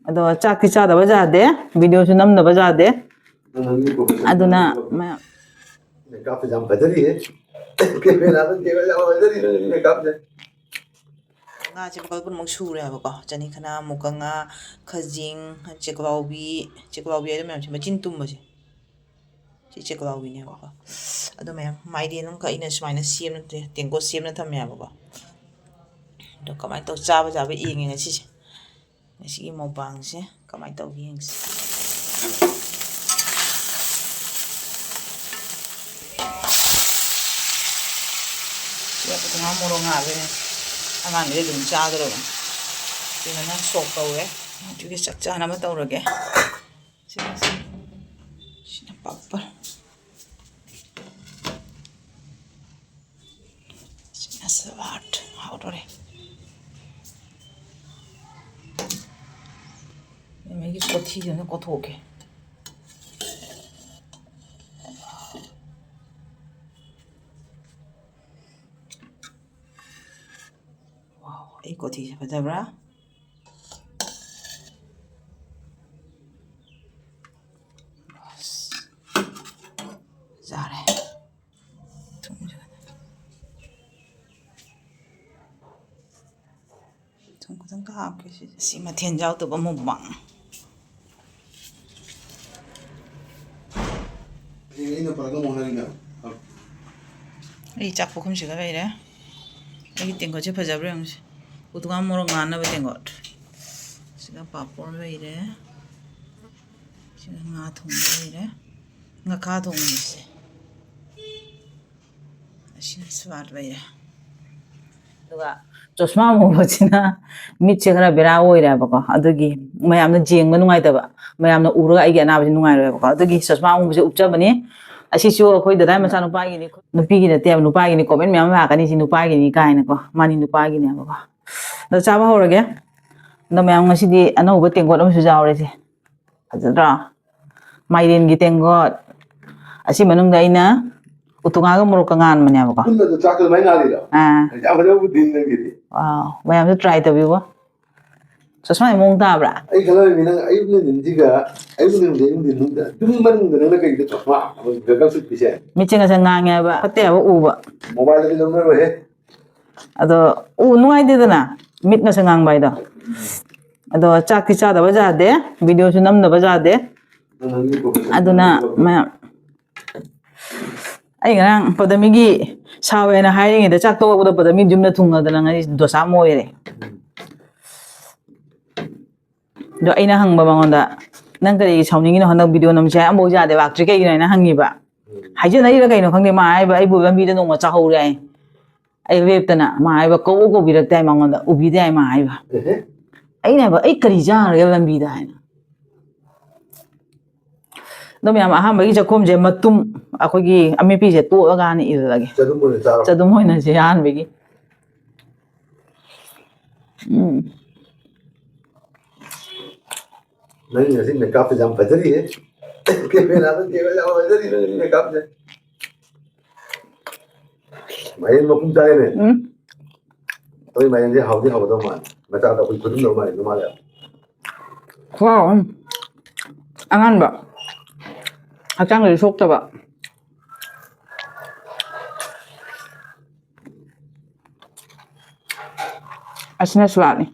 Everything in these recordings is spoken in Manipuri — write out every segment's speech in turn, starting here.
ꯑꯗꯣ ꯆꯥꯛꯇꯤ ꯆꯥꯗꯕ ꯌꯥꯗꯦ ꯚꯤꯗꯤꯑꯣꯁꯨ ꯅꯝꯗꯕ ꯌꯥꯗꯦ ꯑꯗꯨꯅ ꯃꯌꯥꯝ ꯃꯦꯀꯞꯁꯦ ꯌꯥꯝ ꯐꯖꯔꯤꯌꯦ ꯀꯦꯃꯦꯔꯥꯗ ꯌꯥꯝ ꯐꯖꯔꯤ ꯃꯦꯀꯞꯁꯦ ꯉꯥꯁꯦ ꯃꯈꯜ ꯄꯨꯝꯅꯃꯛ ꯁꯨꯔꯦ ꯍꯥꯏꯕꯀꯣ ꯆꯅꯤꯈꯅꯥ ꯃꯨꯀ ꯉꯥ ꯈꯖꯤꯡ ꯆꯦꯛꯀꯂꯥꯎꯕꯤ ꯍꯥꯏꯗ ꯃꯌꯥꯝꯁꯦ ꯃꯆꯤꯟ ꯇꯨꯝꯕꯁꯦ ꯁꯤ ꯆꯦꯛꯀꯂꯥꯎꯕꯤꯅꯦꯕꯀꯣ ꯑꯗꯣ ꯃꯌꯥꯝ ꯃꯥꯏꯔꯦꯟ ꯑꯃꯈꯛ ꯑꯩꯅ ꯁꯨꯃꯥꯏꯅ ꯁꯦꯝꯅ ꯇꯦꯡꯀꯣꯠ ꯁꯦꯝꯅ ꯊꯝꯃꯦ ꯍꯥꯏꯕꯀꯣ ꯑꯗꯣ ꯀꯃꯥꯏꯅ ꯇꯧ ꯆꯥꯕ ꯌꯦꯡꯉꯦ ꯉꯁꯤꯁꯦ ꯉꯁꯤꯒꯤ ꯃꯧꯄꯥꯡꯁꯦ ꯀꯃꯥꯏꯅ ꯇꯧꯒꯦ ꯌꯦꯡꯁꯤ ꯉꯥ ꯃꯣꯔꯣꯛ ꯉꯥꯜꯂꯦ ꯑꯉꯥꯡꯒꯤꯗꯤ ꯑꯗꯨꯝ ꯆꯥꯗ꯭ꯔꯕꯅꯤ ꯁꯤꯅ ꯁꯣꯛ ꯇꯧꯔꯦ ꯑꯗꯨꯒꯤ ꯆꯥꯛ ꯆꯥꯅꯕ ꯇꯧꯔꯒꯦ ꯁꯤꯅ ꯄꯥꯄꯔ ꯁꯤꯅ ꯁꯂꯥꯠ ꯍꯥꯎꯗꯣꯔꯦ ꯃꯩꯒꯤ ꯀꯣꯊꯤꯗꯨꯅ ꯀꯣꯊꯣꯛꯀꯦ ꯑꯩ ꯀꯣꯊꯤꯁꯦ ꯐꯖꯕ꯭ꯔꯥ ꯌꯥꯔꯦ ꯊꯨꯝ ꯈꯤꯇꯪꯒ ꯍꯥꯞꯀꯦ ꯁꯤ ꯃꯊꯦꯜ ꯌꯥꯎꯗꯕ ꯃꯨꯛꯕꯥꯡ ꯑꯩ ꯆꯥꯛ ꯄꯨꯈꯝꯁꯤꯒ ꯂꯩꯔꯦ ꯑꯩꯒꯤ ꯇꯦꯡꯀꯣꯠꯁꯦ ꯐꯖꯕ꯭ꯔꯥ ꯌꯦꯡꯉꯨꯁꯦ ꯎꯇꯨꯡꯉꯥ ꯃꯣꯔꯣꯛ ꯉꯥꯟꯅꯕ ꯇꯦꯡꯀꯣꯠ ꯁꯤꯒ ꯄꯥꯄꯣꯔ ꯂꯩꯔꯦ ꯁꯤꯒ ꯉꯥ ꯊꯣꯡꯕ ꯂꯩꯔꯦ ꯉꯥꯈꯥ ꯊꯣꯡꯕꯁꯦ ꯑꯁꯤꯅ ꯁꯂꯥꯠ ꯂꯩꯔꯦ ꯑꯗꯨꯒ ꯆꯣꯁꯃꯥ ꯑꯃꯨꯕꯁꯤꯅ ꯃꯤꯠꯁꯦ ꯈꯔ ꯕꯦꯔꯥ ꯑꯣꯏꯔꯦꯕꯀꯣ ꯑꯗꯨꯒꯤ ꯃꯌꯥꯝꯅ ꯌꯦꯡꯕ ꯅꯨꯡꯉꯥꯏꯇꯕ ꯃꯌꯥꯝꯅ ꯎꯔꯒ ꯑꯩꯒꯤ ꯑꯅꯥꯕꯁꯤ ꯅꯨꯡꯉꯥꯏꯔꯣꯏꯕꯀꯣ ꯑꯗꯨꯒꯤ ꯆꯣꯁꯃꯥ ꯑꯃꯨꯕꯁꯦ ꯎꯞꯆꯕꯅꯤ ꯑꯁꯤꯁꯨ ꯑꯩꯈꯣꯏ ꯗꯗꯥꯏ ꯃꯆꯥꯅꯨꯄꯥꯒꯤꯅꯤ ꯅꯨꯄꯤꯒꯤ ꯅꯠꯇꯦꯕ ꯅꯨꯄꯥꯒꯤꯅꯤ ꯀꯣꯃꯦꯟ ꯃꯌꯥꯝ ꯂꯥꯛꯀꯅꯤ ꯁꯤ ꯅꯨꯄꯥꯒꯤꯅꯤ ꯀꯥꯏꯅꯀꯣ ꯃꯥꯅꯤ ꯅꯨꯄꯥꯒꯤꯅꯦꯕꯀꯣ ꯑꯗꯣ ꯆꯥꯕ ꯍꯧꯔꯒꯦ ꯑꯗꯣ ꯃꯌꯥꯝ ꯉꯁꯤꯗꯤ ꯑꯅꯧꯕ ꯇꯦꯡꯀꯣꯠ ꯑꯃꯁꯨ ꯌꯥꯎꯔꯦꯁꯦ ꯐꯖꯗ꯭ꯔꯣ ꯃꯥꯏꯔꯦꯟꯒꯤ ꯇꯦꯡꯀꯣꯠ ꯑꯁꯤ ꯃꯅꯨꯡꯗ ꯑꯩꯅ ꯎꯇꯨꯡꯉꯥꯒ ꯃꯣꯔꯣꯛꯀ ꯉꯥꯟꯕꯅꯦꯕꯀꯣ ꯆꯥꯛꯇ ꯑꯗꯨꯃꯥꯏꯅ ꯉꯥꯜꯂꯤꯔꯣ ꯌꯥꯝ ꯐꯖꯕꯨꯗꯤ ꯅꯪꯒꯤꯗꯤ ꯋꯥꯎ ꯃꯌꯥꯝꯁꯨ ꯇ꯭ꯔꯥꯏ ꯇꯧꯕꯤꯌꯣ ꯆꯣꯁꯃꯥꯒꯤ ꯃꯑꯣꯡ ꯇꯥꯕ꯭ꯔꯥ ꯑꯩ ꯈꯜꯂꯝꯃꯤꯅꯤ ꯅꯪ ꯑꯌꯨꯛ ꯅꯨꯡꯊꯤꯟꯁꯤꯒ ꯑꯌꯨꯛ ꯅꯨꯡꯊꯤꯟꯗ ꯇꯨꯝ ꯃꯅꯨꯡꯗ ꯅꯪꯅ ꯀꯩꯗ ꯆꯣꯁꯃꯥ ꯒꯒꯜ ꯁꯨꯠꯄꯤꯁꯦ ꯃꯤꯠꯁꯦ ꯉꯁꯥꯏ ꯉꯥꯡꯉꯦ ꯍꯥꯏꯕ ꯐꯠꯇꯦ ꯍꯥꯏꯕ ꯎꯕ ꯃꯣꯕꯥꯏꯜꯗꯗꯤ ꯂꯧꯅꯔꯣꯏꯍꯦ ꯑꯗꯣ ꯅꯨꯡꯉꯥꯏꯇꯦꯗꯅ ꯃꯤꯠ ꯉꯁꯥꯏ ꯉꯥꯡꯕ ꯍꯥꯏꯗꯣ ꯑꯗꯣ ꯆꯥꯛꯇꯤ ꯆꯥꯗꯕ ꯌꯥꯗꯦ ꯚꯤꯗꯤꯑꯣꯁꯨ ꯅꯝꯗꯕ ꯌꯥꯗꯦ ꯑꯗꯨꯅ ꯃꯌꯥꯝ ꯑꯩ ꯉꯔꯥꯡ ꯄꯗꯃꯤꯒꯤ ꯁꯥꯎꯋꯦꯅ ꯍꯥꯏꯔꯤꯉꯩꯗ ꯆꯥꯛ ꯇꯣꯛꯂꯛꯄꯗ ꯄꯗꯃꯤ ꯌꯨꯝꯗ ꯊꯨꯡꯉꯗꯅ ꯉꯁꯤ ꯗꯣꯁꯥ ꯑꯃ ꯑꯣꯏꯔꯦ ꯑꯗꯣ ꯑꯩꯅ ꯍꯪꯕ ꯃꯉꯣꯟꯗ ꯅꯪ ꯀꯔꯤꯒꯤ ꯁꯥꯎꯅꯤꯡꯉꯤꯅꯣ ꯍꯟꯗꯛ ꯚꯤꯗꯤꯑꯣ ꯅꯝꯁꯦ ꯑꯃꯐꯥꯎ ꯌꯥꯗꯦ ꯂꯥꯛꯇ꯭ꯔꯤ ꯀꯩꯒꯤꯅꯣ ꯍꯥꯏꯅ ꯍꯪꯉꯤꯕ ꯍꯥꯏꯖꯅꯔꯤꯔ ꯀꯩꯅꯣ ꯈꯪꯗꯦ ꯃꯥ ꯍꯥꯏꯕ ꯑꯩꯕꯨ ꯂꯝꯕꯤꯗ ꯅꯣꯡꯃ ꯆꯥꯍꯧꯔꯦ ꯍꯥꯏ ꯑꯩ ꯂꯦꯞꯇꯅ ꯃꯥ ꯍꯥꯏꯕ ꯀꯧꯕꯤꯔꯛꯇꯦ ꯍꯥꯏ ꯃꯉꯣꯟꯗ ꯎꯕꯤꯗꯦ ꯍꯥꯏ ꯃꯥ ꯍꯥꯏꯕ ꯑꯩꯅ ꯍꯥꯏꯕ ꯑꯩ ꯀꯔꯤ ꯆꯥꯔꯒꯦ ꯂꯝꯕꯤꯗ ꯍꯥꯏꯅ ꯑꯗꯣ ꯃꯌꯥꯝ ꯑꯍꯥꯟꯕꯒꯤ ꯆꯥꯛꯈꯣꯝꯁꯦ ꯃꯇꯨꯝ ꯑꯩꯈꯣꯏꯒꯤ ꯑꯃꯦꯠꯄꯤꯁꯦ ꯇꯣꯠꯂꯒꯅ ꯏꯜꯂꯒꯦ ꯆꯗꯨꯝ ꯑꯣꯏꯅꯁꯦ ꯑꯍꯥꯟꯕꯒꯤ ꯅꯪ ꯉꯁꯤ ꯃꯦꯀꯞꯁꯦ ꯌꯥꯝ ꯐꯖꯔꯤꯌꯦ ꯀꯦꯃꯦꯔꯥꯗ ꯌꯥꯝ ꯐꯖꯔꯤ ꯃꯦꯀꯞꯁꯦ ꯃꯥꯏꯔꯦꯟ ꯃꯄꯨꯝ ꯆꯥꯏꯅꯦ ꯑꯩꯈꯣꯏ ꯃꯥꯏꯔꯦꯟꯁꯦ ꯍꯥꯎꯗꯤ ꯍꯥꯎꯒꯗꯧ ꯃꯥꯜꯂꯦ ꯃꯆꯥꯗ ꯑꯩꯈꯣꯏ ꯈꯨꯗꯨꯝꯗꯧ ꯃꯥꯜꯂꯦ ꯑꯉꯥꯟꯕ ꯍꯛꯆꯥꯡꯗꯗꯤ ꯁꯣꯛꯇꯕ ꯑꯁꯤꯅ ꯁꯂꯥꯠꯅꯤ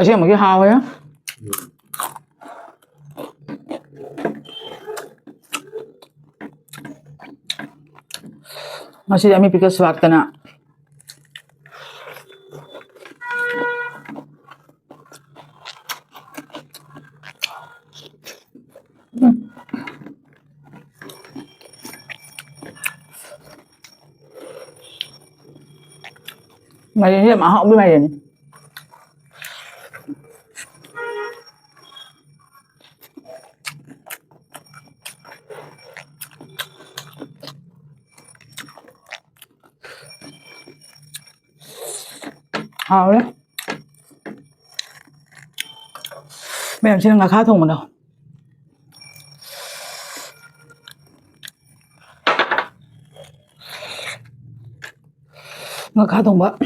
ꯑꯁꯦꯡꯕꯒꯤ ꯍꯥꯎꯋꯦ ꯃꯁꯤꯗꯤ ꯑꯃꯦꯠꯄꯤꯒ ꯁꯂꯥꯠꯀꯅ ꯃꯥꯏꯔꯦꯟꯁꯦ ꯌꯥꯝ ꯑꯍꯥꯎꯕ ꯃꯥꯏꯔꯦꯟꯅꯤ 好嘞，没有吃那个卡通的。我卡通吧。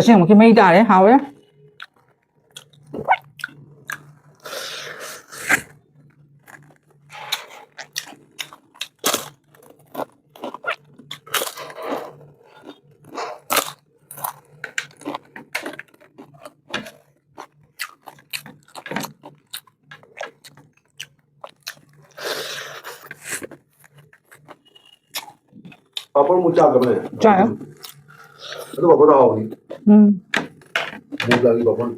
现我去没打的，好嘞。पापड़ मुझे आकर बने चाय तो पापड़ आओगी मुझे लगी पापड़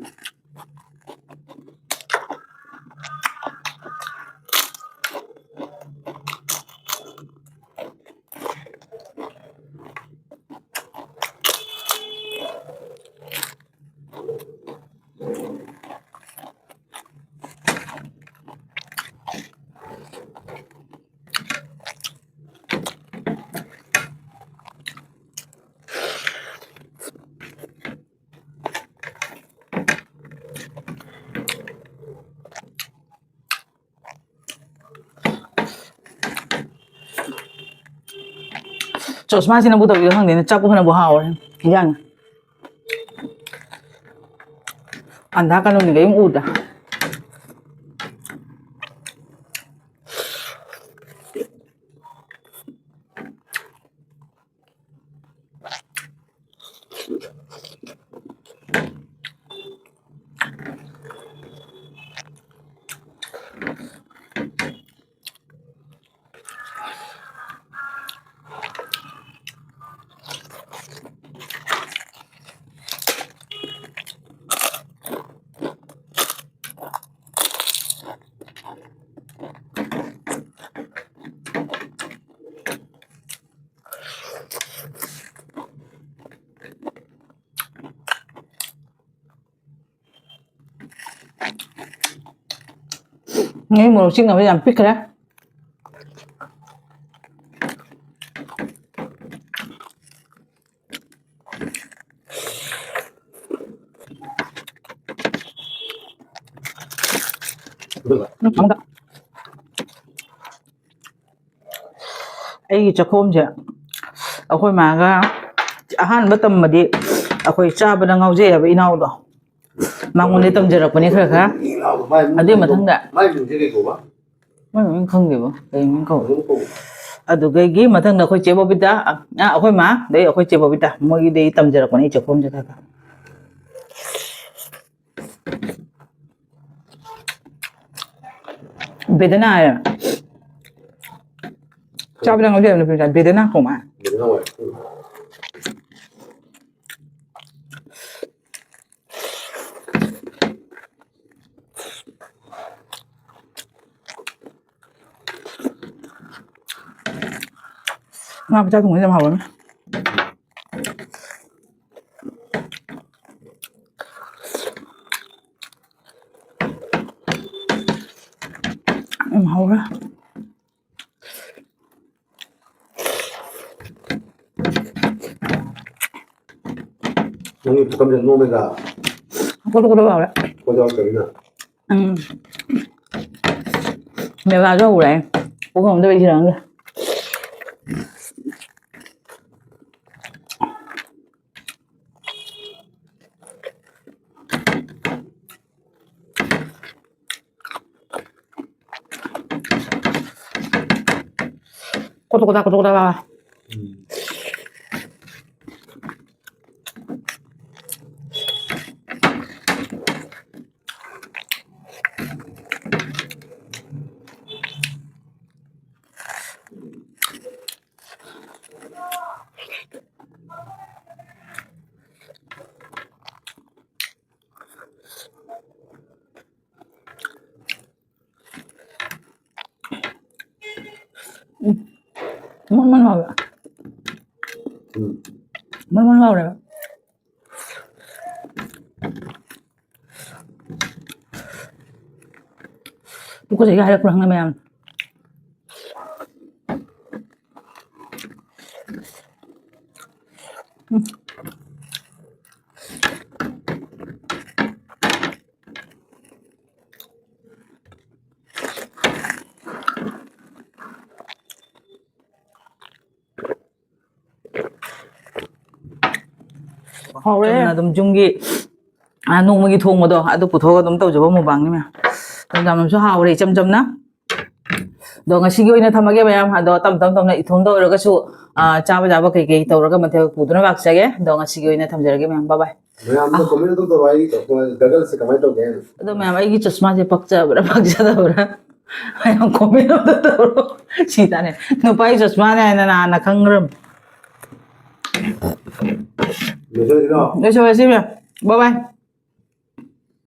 做什么现在不都有很点照顾可能不好嘞，一样。俺他干了你个用物的。你冇先咁人逼嘅咧？咁得。จะโค้มเสียเอาค่อยมาก็อาหารไม่ต้มมาดิเอาค่อยจ้าไปนั่งเอาเจ๊ไปอีน่าดอกมังวันนี้ต้มเจริญวันนี้ค่ะอันนี้มาทั้งเด็กไม่ถึงที่กี่กูวะไม่เหมือนครึ่งเดียวไอ้มันก็อันดูกี่มาทั้งเด็กค่อยเจ็บบิดาเอาค่อยมาเดี๋ยวค่อยเจ็บบิดามื่อกี้เดี๋ยวต้มเจริญวันนี้จะโค้มจะค่ะเบดน่าอ่ะจ้าไปนั่งเอาเจ๊ไปเป็นเบดน่าของมาเดี๋ยวต้องไว้งาพระเจ้าถุงนี้จะมาหรือไม่มาหรอยังมีกำลังโน้มไม่ได้ก็รู้เปล่าแล้วก็จะเอาไปนะเดี๋ยวเราจะหูอะไรผมคงจะไปทีหลังเลยก็ได้ Mon mau ya. Mon mau ya. Buku saya ada kurang namanya. Oire. Adum junggi nongmagi thongmado adu puthoga dum tawjaba mubangni ma. Tamjam so haure chamcham na. Do ngasi gi oina thamage mayam ado tam na ithom do oroga su chaba jaba kai kai tawraga mathe puduna baksage do ngasi gi oina thamjarage mayam bye bye. मैं आपने कमेंट तो भाई तो गगल से कमेंट हो गए ado mayam ai gi chashma je pakcha da bra ayam comment to tawro sita ne no pai chashma ne na khangram मुझे दिनो Deixa eu ver assim, bye bye.